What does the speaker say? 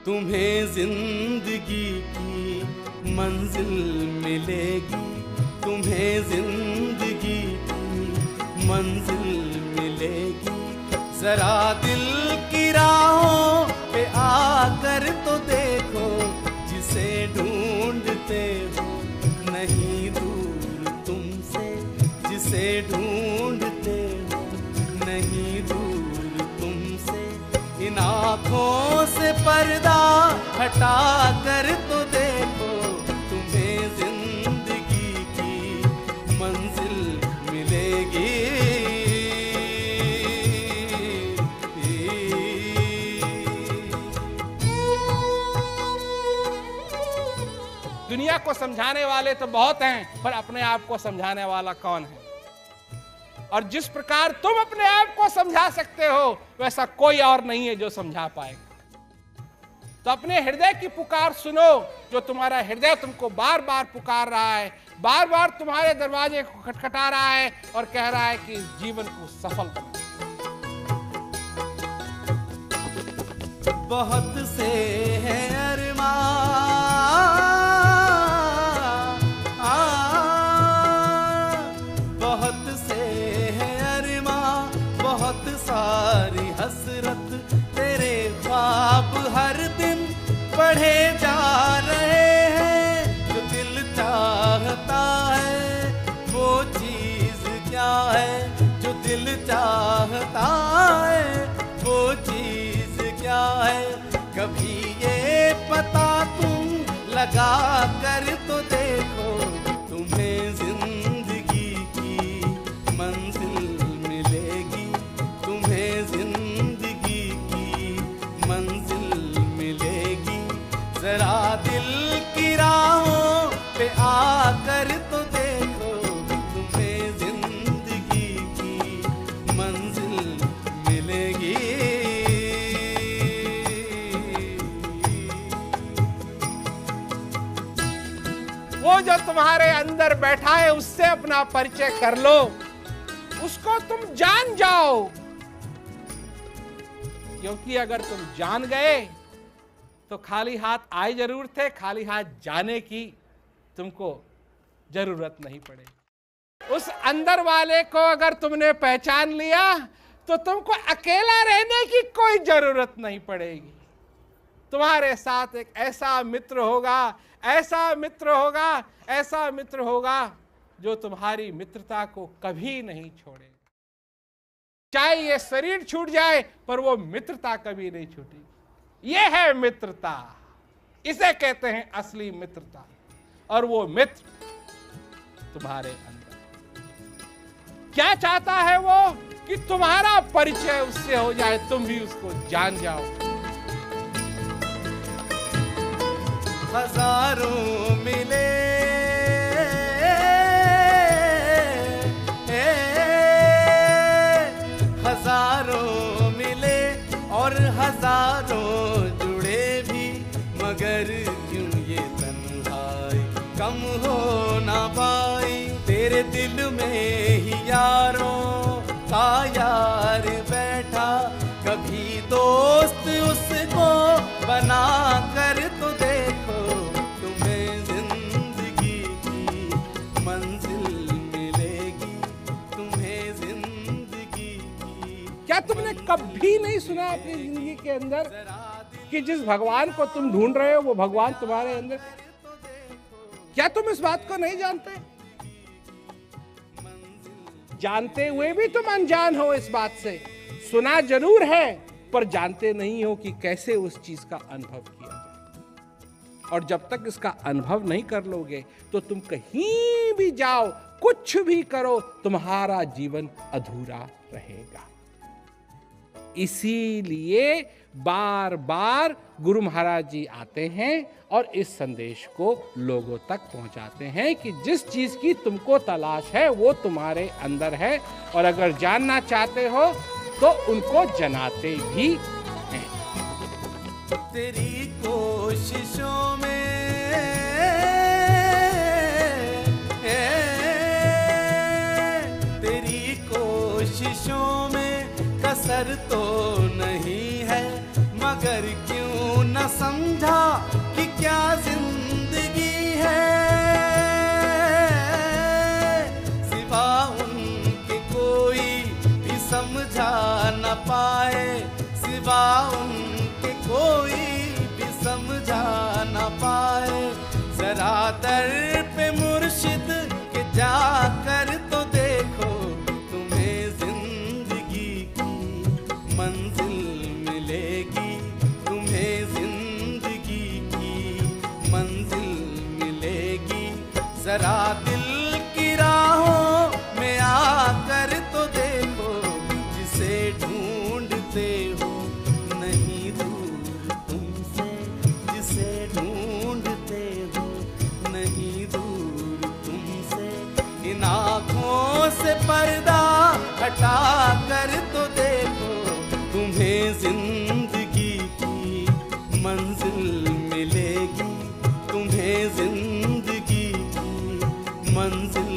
तुम्हें जिंदगी की मंजिल मिलेगी, तुम्हें जिंदगी की मंजिल मिलेगी। जरा दिल की राहों पे आकर तो देखो, जिसे ढूंढते हो नहीं दूर तुमसे, जिसे ढूंढते हो नहीं दूर तुमसे। इन आँखों से पर्दा हटा कर तो देखो, तुम्हें जिंदगी की मंजिल मिलेगी। दुनिया को समझाने वाले तो बहुत हैं, पर अपने आप को समझाने वाला कौन है? और जिस प्रकार तुम अपने आप को समझा सकते हो, वैसा कोई और नहीं है जो समझा पाएगा। तो अपने हृदय की पुकार सुनो, जो तुम्हारा हृदय तुमको बार बार पुकार रहा है, बार बार तुम्हारे दरवाजे को खटखटा रहा है और कह रहा है कि इस जीवन को सफल बना। बहुत से हैं अरमान, बहुत से हैं अरमान, बहुत सारी हसरत, तेरे ख्वाब हर दिन बढ़े जा रहे हैं। जो दिल चाहता है वो चीज क्या है, जो दिल चाहता है वो चीज क्या है। कभी ये पता तुम लगा कर तो देखो, तुम्हें जिंदगी की मंजिल मिलेगी, तुम्हें जिंदगी की मंजिल मिलेगी। जरा दिल की राहों पे आकर तो देखो, तुम्हें जिंदगी की मंजिल मिलेगी। वो जो तुम्हारे अंदर बैठा है उससे अपना परिचय कर लो, उसको तुम जान जाओ। क्योंकि अगर तुम जान गए तो खाली हाथ आए जरूर थे, खाली हाथ जाने की तुमको जरूरत नहीं पड़ेगी। उस अंदर वाले को अगर तुमने पहचान लिया तो तुमको अकेला रहने की कोई जरूरत नहीं पड़ेगी। तुम्हारे साथ एक ऐसा मित्र होगा, ऐसा मित्र होगा, ऐसा मित्र होगा जो तुम्हारी मित्रता को कभी नहीं छोड़ेगा। चाहे ये शरीर छूट जाए पर वो मित्रता कभी नहीं छूटेगी। ये है मित्रता, इसे कहते हैं असली मित्रता। और वो मित्र तुम्हारे अंदर क्या चाहता है, वो कि तुम्हारा परिचय उससे हो जाए, तुम भी उसको जान जाओ। हजारों मिले हजारों मिले और हजारों जुड़े भी, मगर क्यों ये तन्हाई कम हो ना पाई। तेरे दिल में ही यारों का यार बैठा, कभी दोस्त उसको बना कर तो देखो, तुम्हें जिंदगी की मंजिल मिलेगी, तुम्हें जिंदगी की। क्या तुमने कभी नहीं सुना अपनी जिंदगी के अंदर कि जिस भगवान को तुम ढूंढ रहे हो वो भगवान तुम्हारे अंदर? क्या तुम इस बात को नहीं जानते? जानते हुए भी तुम अनजान हो इस बात से। सुना जरूर है पर जानते नहीं हो कि कैसे उस चीज का अनुभव किया जाए। और जब तक इसका अनुभव नहीं कर लोगे तो तुम कहीं भी जाओ, कुछ भी करो, तुम्हारा जीवन अधूरा रहेगा। इसीलिए बार बार गुरु महाराज जी आते हैं और इस संदेश को लोगों तक पहुंचाते हैं कि जिस चीज की तुमको तलाश है वो तुम्हारे अंदर है, और अगर जानना चाहते हो तो उनको जनाते भी हैं। तेरी कोशिशों में तेरी कोशिशों में कसर तो नहीं है, मगर क्यों न समझ उनके कोई भी समझा ना पाए। जरा दर पे मुर्शिद के जाकर तो देखो, तुम्हें जिंदगी की मंजिल मिलेगी, तुम्हें जिंदगी की मंजिल मिलेगी। जरा दिल की राहों में आकर तो देखो, जिसे ढूंढते हो नहीं दूर तुमसे, जिसे ढूंढते हो नहीं दूर तुमसे। इन आँखों से पर्दा हटा कर तो देखो, तुम्हें जिंदगी की मंजिल मिलेगी, तुम्हें जिंदगी की मंजिल